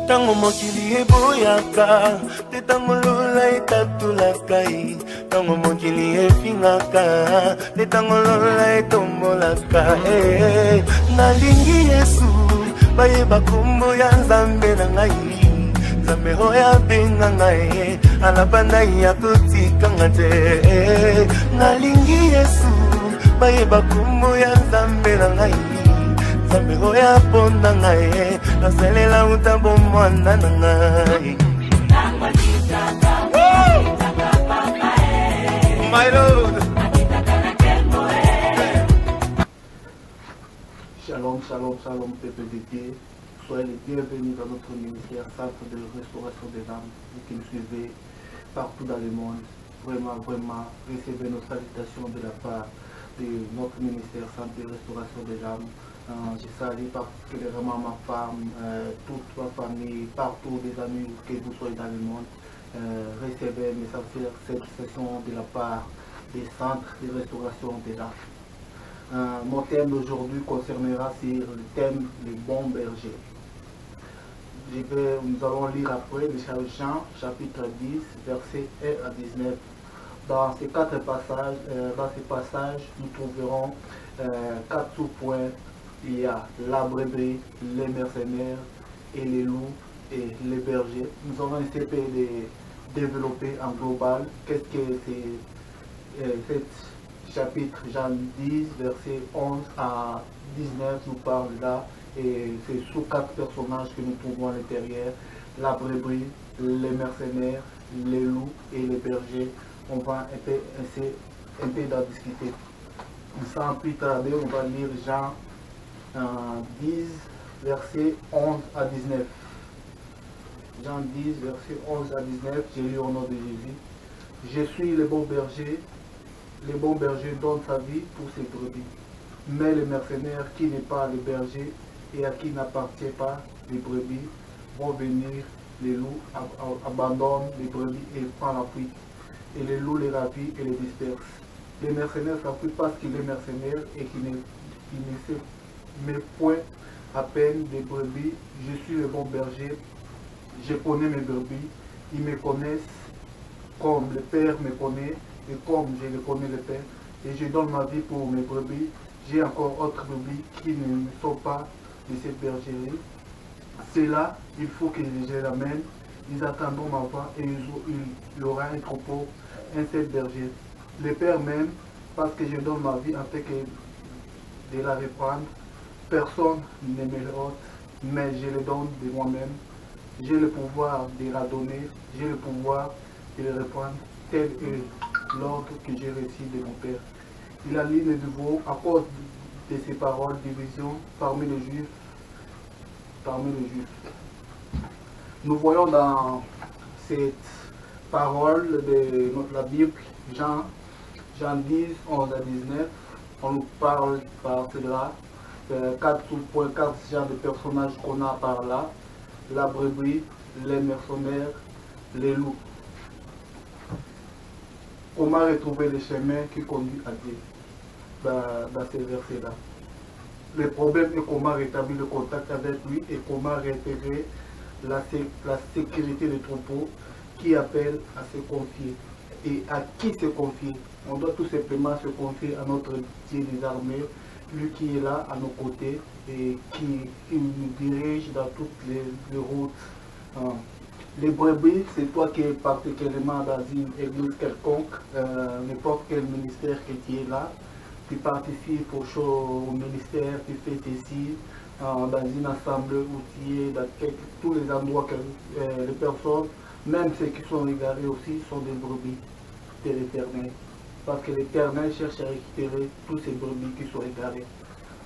Tango mokili eboyaka, te tango lola etatulakai. Tango mokili efingaka, te tango lola etombolaka. Nalingi Yesu, bayeba kombo ya Nzambe na ngai. Nzambe oyo abenga ngai, alabanda ya kotikanga te. Nalingi Yesu, bayeba kombo ya Nzambe na ngai. Nzambe oyo aponda ngai, nasalela utambo mwana na ngai. My Lord. Shalom, shalom, shalom, peuple de Dieu. Soyez les bienvenus dans notre ministère Centre de restauration des âmes. Vous qui nous suivez partout dans le monde, vraiment, vraiment, recevez nos salutations de la part de notre ministère Centre de restauration des âmes. Je salue particulièrement ma femme, toute ma famille, partout les amis que vous soyez dans le monde. Recevez mes sincères salutations de la part des centres de restauration des âmes. Mon thème d'aujourd'hui concernera sur le thème les bons bergers. Nous allons lire après le Jean chapitre 10, versets 1 à 19. Dans ces passages, nous trouverons 4 sous-points. Il y a la brebis, les mercenaires et les loups et les bergers. Nous allons essayer de développer en global qu'est-ce que c'est chapitre Jean 10, verset 11 à 19 nous parle là. Et c'est sous 4 personnages que nous trouvons à l'intérieur. La brebis, les mercenaires, les loups et les bergers. On va essayer un peu d'en discuter. Sans plus tarder, on va lire Jean 10, versets 11 à 19. Jean 10, versets 11 à 19, j'ai lu au nom de Jésus. Je suis le bon berger. Le bon berger donne sa vie pour ses brebis. Mais le mercenaire qui n'est pas le berger et à qui n'appartient pas les brebis vont venir, les loups abandonnent les brebis et prennent la fuite. Et les loups les ravissent et les dispersent. Les mercenaires s'enfuient parce qu'il est mercenaire et qu'il ne sait mais point à peine des brebis. Je suis le bon berger, je connais mes brebis, ils me connaissent comme le Père me connaît et comme je le connais le Père, et je donne ma vie pour mes brebis. J'ai encore autres brebis qui ne sont pas de cette bergerie. C'est-là, il faut que je les amène, ils attendront ma voix et il y aura un troupeau, un seul berger. Le Père même, parce que je donne ma vie afin que de la reprendre. Personne ne me l'ôte, mais je le donne de moi-même. J'ai le pouvoir de la donner, j'ai le pouvoir de le reprendre. Tel est l'ordre que j'ai reçu de mon Père. Il a mis de nouveau, à cause de ces paroles, division parmi les Juifs. Nous voyons dans cette parole de la Bible, Jean 10, 11 à 19, on nous parle par cela. 4 sous-points, 4 genres de personnages qu'on a par là. La brebis, les mercenaires, les loups. Comment retrouver le chemin qui conduit à Dieu dans ces versets-là. Le problème est comment rétablir le contact avec lui et comment réintégrer la sécurité des troupeaux qui appelle à se confier. Et à qui se confier? On doit tout simplement se confier à notre Dieu des armées, lui qui est là à nos côtés et qui nous dirige dans toutes les routes. Les brebis, c'est toi qui es particulièrement dans une église quelconque, n'importe quel ministère que tu es là, tu participes au ministère, tu fais ceci, dans une assemblée où tu es, dans tous les endroits que les personnes, même ceux qui sont égarés aussi, sont des brebis de l'Éternel. Parce que l'Éternel cherche à récupérer tous ces brebis qui sont égarés.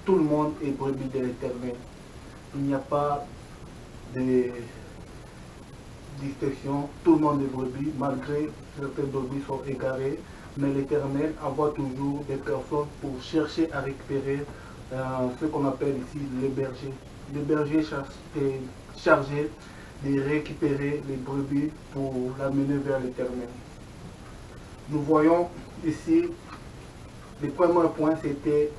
Tout le monde est brebis de l'Éternel. Il n'y a pas de distinction, tout le monde est brebis, malgré certaines brebis sont égarées, mais l'Éternel envoie toujours des personnes pour chercher à récupérer ce qu'on appelle ici les bergers. Les bergers est chargé de récupérer les brebis pour l'amener vers l'Éternel. Nous voyons ici, le premier point c'était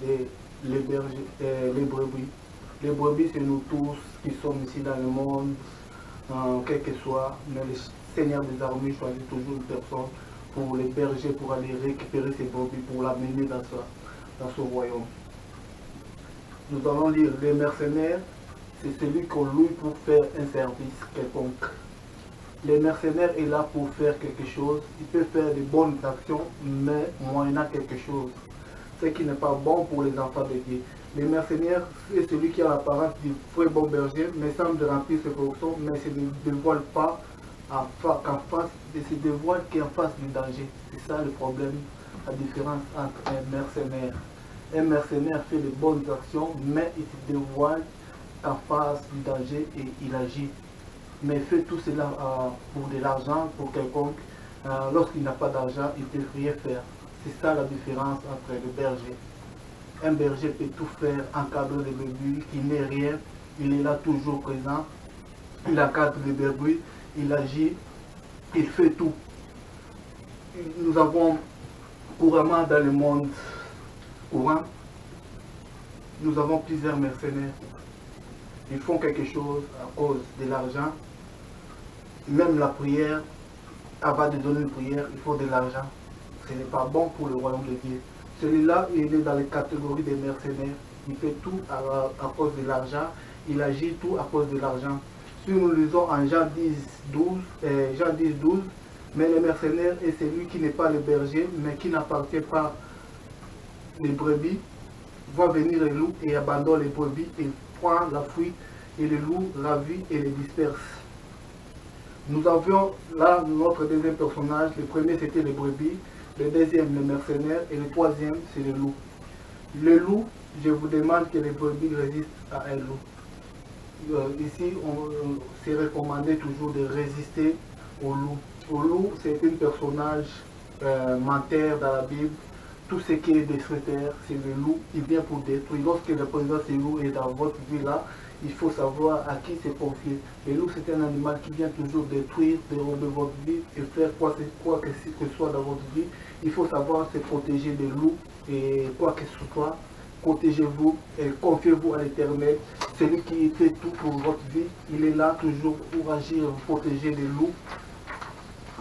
les brebis. Les brebis, c'est nous tous qui sommes ici dans le monde, quel que soit, mais le Seigneur des armées choisit toujours une personne pour les bergers, pour aller récupérer ces brebis, pour l'amener dans ce royaume. Nous allons lire les mercenaires, c'est celui qu'on loue pour faire un service quelconque. Les mercenaires est là pour faire quelque chose, il peut faire de bonnes actions, mais moyennant quelque chose, ce qui n'est pas bon pour les enfants de Dieu. Les mercenaires, c'est celui qui a l'apparence du vrai bon berger, mais semble remplir ses fonctions, mais se ne dévoile pas qu'en face, se dévoile qu'en face du danger. C'est ça le problème, la différence entre un mercenaire. Un mercenaire fait de bonnes actions, mais il se dévoile en face du danger et il agit. Mais il fait tout cela pour de l'argent, pour quelconque. Lorsqu'il n'a pas d'argent, il ne peut rien faire. C'est ça la différence entre le berger. Un berger peut tout faire, encadrer les brebis, il n'est rien, il est là toujours présent, il encadre les brebis, il agit, il fait tout. Nous avons couramment dans le monde courant, nous avons plusieurs mercenaires. Ils font quelque chose à cause de l'argent. Même la prière, avant de donner une prière, il faut de l'argent. Ce n'est pas bon pour le royaume de Dieu. Celui-là, il est dans les catégories des mercenaires. Il fait tout à cause de l'argent. Il agit tout à cause de l'argent. Si nous lisons en Jean 10, 12, mais le mercenaire est celui qui n'est pas le berger, mais qui n'appartient pas les brebis, voit venir les loups et abandonne les brebis et prend la fuite et les loups ravit et les disperse. Nous avions là notre deuxième personnage. Le premier c'était les brebis, le deuxième le mercenaire et le troisième c'est le loup. Le loup, je vous demande que les brebis résistent à un loup. Ici, c'est recommandé toujours de résister au loup. Au loup, c'est un personnage menteur dans la Bible. Tout ce qui est destructeur, c'est le loup, il vient pour détruire. Lorsque la présence du loup est dans votre vie là, il faut savoir à qui se confier. Le loup, c'est un animal qui vient toujours détruire, dérober votre vie et faire quoi que ce soit dans votre vie. Il faut savoir se protéger des loups et quoi que ce soit. Protégez-vous et confiez-vous à l'Éternel. Celui qui fait tout pour votre vie, il est là toujours pour agir, vous protéger des loups.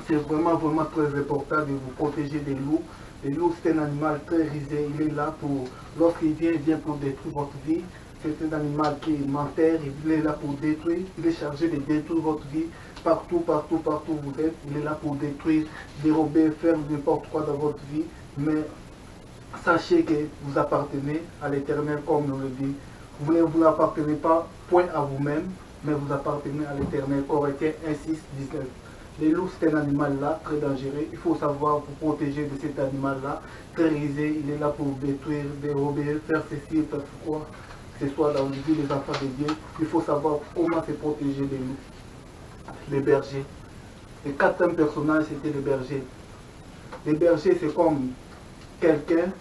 C'est vraiment très important de vous protéger des loups. Le loup, c'est un animal très risé. Il est là pour, lorsqu'il vient, il vient pour détruire votre vie. C'est un animal qui est menteur, il est là pour détruire. Il est chargé de détruire votre vie. Partout où vous êtes, il est là pour détruire, dérober, faire n'importe quoi dans votre vie. Mais sachez que vous appartenez à l'Éternel, comme nous le dit. Vous ne vous appartenez pas point à vous-même, mais vous appartenez à l'Éternel. Corinthiens 1, 6, 19. Le loup, c'est un animal là, très dangereux. Il faut savoir vous protéger de cet animal là, très risé. Il est là pour détruire, dérober, faire ceci, faire quoi que ce soit dans la vie des enfants de Dieu. Il faut savoir comment se protéger des loups. Les bergers. Le quatrième personnage, c'était le berger. Le berger, c'est comme quelqu'un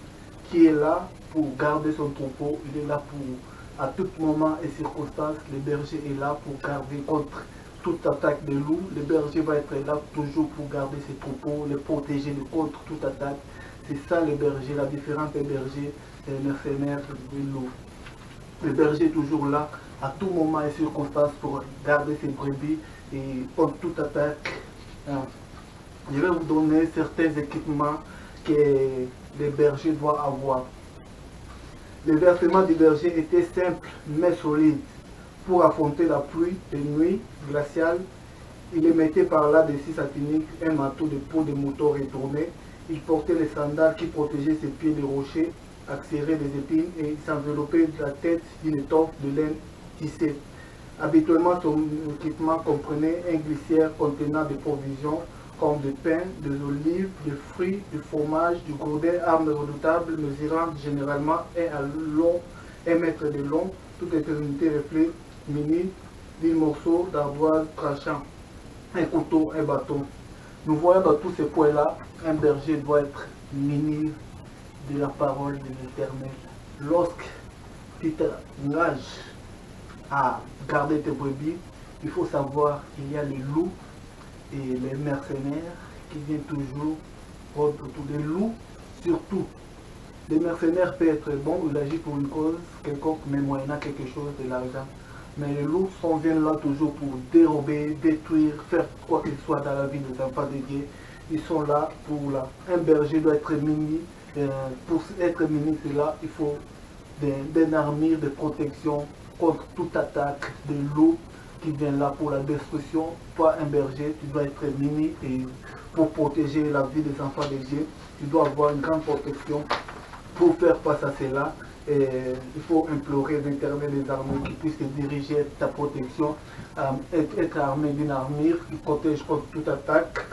qui est là pour garder son troupeau. Il est là pour, à tout moment et circonstance, le berger est là pour garder contre toute attaque de loups. Le berger va être là toujours pour garder ses troupeaux, les protéger contre toute attaque. C'est ça le berger, la différence des bergers et des mercenaires des loups. Le berger est toujours là à tout moment et circonstance pour garder ses brebis et contre toute attaque. Je vais vous donner certains équipements que les bergers doivent avoir. Le vêtement du berger était simple mais solide. Pour affronter la pluie de nuit glaciale, il émettait par là dessus sa tunique un manteau de peau de mouton retourné. Il portait les sandales qui protégeaient ses pieds des rochers, acérés des épines, et il s'enveloppait de la tête d'une étoffe de laine tissée. Habituellement, son équipement comprenait un glissière contenant des provisions comme du pain, des olives, des fruits, du fromage, du gourdin, armes redoutables, mesurant généralement 1 mètre de long, toute éternité reflète muni d'un morceau d'ardoise tranchant. un couteau, un bâton. Nous voyons dans tous ces points-là, un berger doit être muni de la parole de l'Éternel. Lorsque tu t'engages à garder tes brebis, il faut savoir qu'il y a les loups et les mercenaires qui viennent toujours contre tous les loups, surtout. Les mercenaires peuvent être bons, il agit pour une cause quelconque, mais moyennant quelque chose de l'argent. Mais les loups viennent là toujours pour dérober, détruire, faire quoi qu'il soit dans la vie des enfants de Dieu. Ils sont là pour là. Un berger doit être muni. Pour être muni, c'est là, il faut d'une armure de protection contre toute attaque de loups qui viennent là pour la destruction. Toi, un berger, tu dois être muni et pour protéger la vie des enfants de Dieu, tu dois avoir une grande protection. Pour faire face à cela, il faut implorer l'Éternel des armées qui puisse te diriger ta protection, être armé d'une armure qui protège contre toute attaque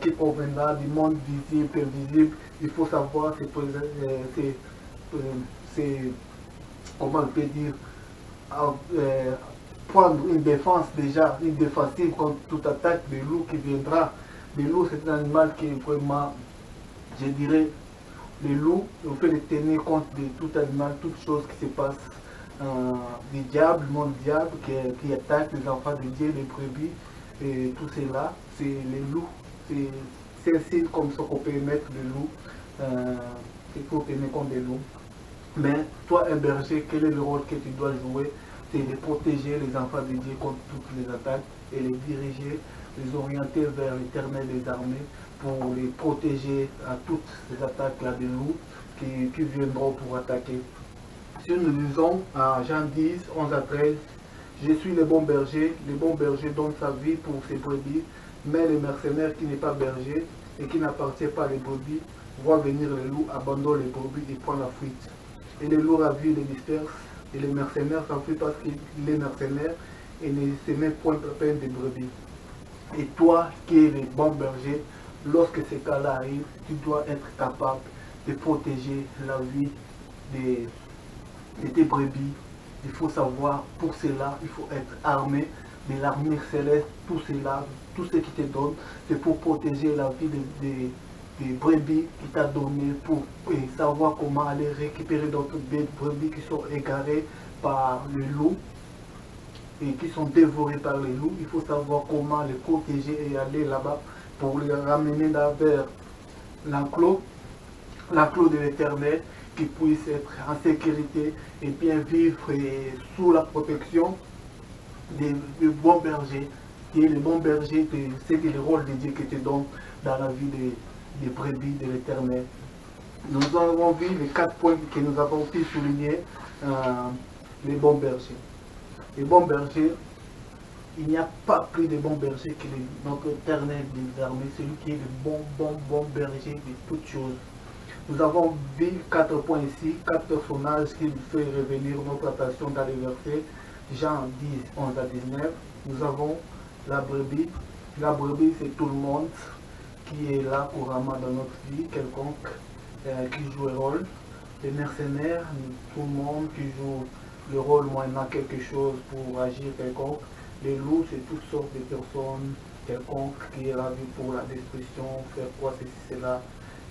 qui proviendra du monde visible et invisible. Il faut savoir, comment on peut dire, prendre une défense déjà, une défensive contre toute attaque de loup qui viendra. Le loup, c'est un animal qui est vraiment, je dirais, les loups, on peut les tenir compte de tout animal, toute chose qui se passe, du diable, le monde diable qui attaque les enfants de Dieu, les brebis, et tout cela, c'est les loups. C'est ainsi comme ça qu'on peut mettre les loups, il faut tenir compte des loups. Mais toi, un berger, quel est le rôle que tu dois jouer? C'est de protéger les enfants de Dieu contre toutes les attaques et les diriger, les orienter vers l'Éternel des armées, pour les protéger à toutes ces attaques-là des loups qui viendront pour attaquer. Si nous lisons à Jean 10, 11 à 13, je suis le bon berger donne sa vie pour ses brebis, mais le mercenaire qui n'est pas berger et qui n'appartient pas aux brebis, voit venir les loups, abandonne les brebis et prend la fuite. Et les loups ravis les dispersent, et les mercenaires s'enfuient parce qu'il est mercenaire et ne se met point à peine des brebis. Et toi qui es le bon berger, lorsque ces cas-là arrivent, tu dois être capable de protéger la vie de tes brebis. Il faut savoir, pour cela, il faut être armé de l'armure céleste. Tout cela, tout ce qui te donne, c'est pour protéger la vie des brebis qui t'a donné, pour savoir comment aller récupérer d'autres brebis qui sont égarées par le loup et qui sont dévorés par les loups. Il faut savoir comment les protéger et aller là-bas pour les ramener vers l'enclos de l'Éternel, qui puissent être en sécurité et bien vivre sous la protection des bons bergers. Et le bon berger, c'est le rôle de Dieu qui te donne dans la vie des brebis de l'Éternel. Nous avons vu les 4 points que nous avons pu souligner, les bons bergers. Les bons bergers, il n'y a pas plus de bons bergers que notre Éternel des armées, celui qui est le bon berger de toutes choses. Nous avons vu 4 points ici, 4 personnages qui fait revenir notre attention dans les versets Jean 10, 11 à 19. Nous avons la brebis. La brebis, c'est tout le monde qui est là couramment dans notre vie, quelconque qui joue un rôle. Les mercenaires, tout le monde qui joue le rôle moyennant quelque chose pour agir quelconque. Les loups, c'est toutes sortes de personnes quelconques qui est là pour la destruction, faire quoi, ceci, cela.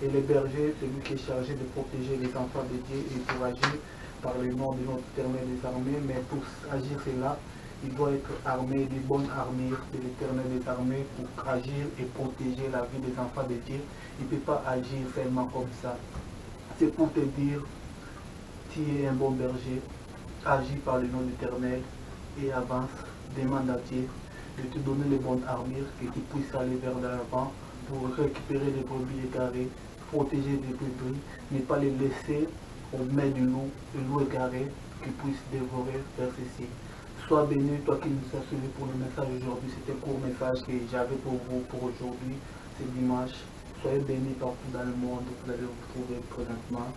Et les bergers, c'est lui qui est chargé de protéger les enfants de Dieu et pour agir par le nom de notre Éternel des armées. Mais pour agir cela, il doit être armé des bonnes armures de l'Éternel des armées pour agir et protéger la vie des enfants de Dieu. Il ne peut pas agir seulement comme ça. C'est pour te dire, tu es un bon berger, agis par le nom de l'Éternel et avance, demande à Dieu de te donner les bonnes armures, que tu puisses aller vers l'avant pour récupérer les brebis égarés, protéger les brebis, ne pas les laisser aux mains du loup égaré qui puisse dévorer vers ceci. Sois béni, toi qui nous as suivis pour le message aujourd'hui. C'était un court message que j'avais pour vous pour aujourd'hui, c'est dimanche. Soyez bénis partout dans le monde, vous allez vous trouver présentement.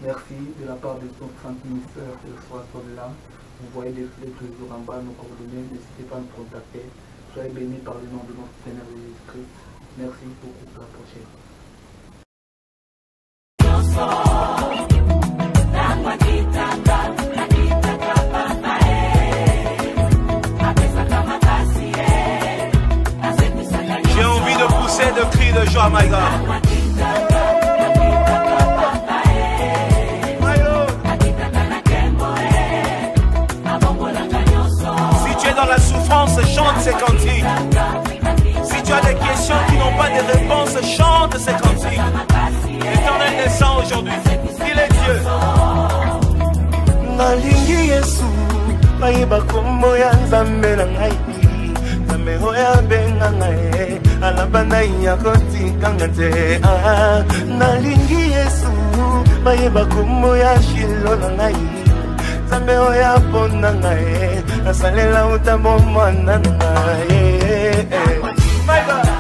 Merci de la part de notre sainte ministère de l'exploration de l'âme. Vous voyez défiler toujours en bas nos coordonnées, n'hésitez pas à nous contacter. Soyez bénis par le nom de notre Seigneur Jésus-Christ. Merci beaucoup, à la prochaine. toi, my God. Si tu es dans la souffrance, chante ces cantiques. Si tu as des questions qui n'ont pas de réponse, chante ces cantiques. L'Éternel descend aujourd'hui. Il est Dieu. Nalingi Yesu, bayeba kombo ya Nzambe na ngai. Nzambe oya benga ngai, alabana ya kotikanga te. Nalingi Yesu, bayeba kombo ya Shilo na ngai. Nzambe oya pona ngai, asalela utambo mwana na ngai. My God.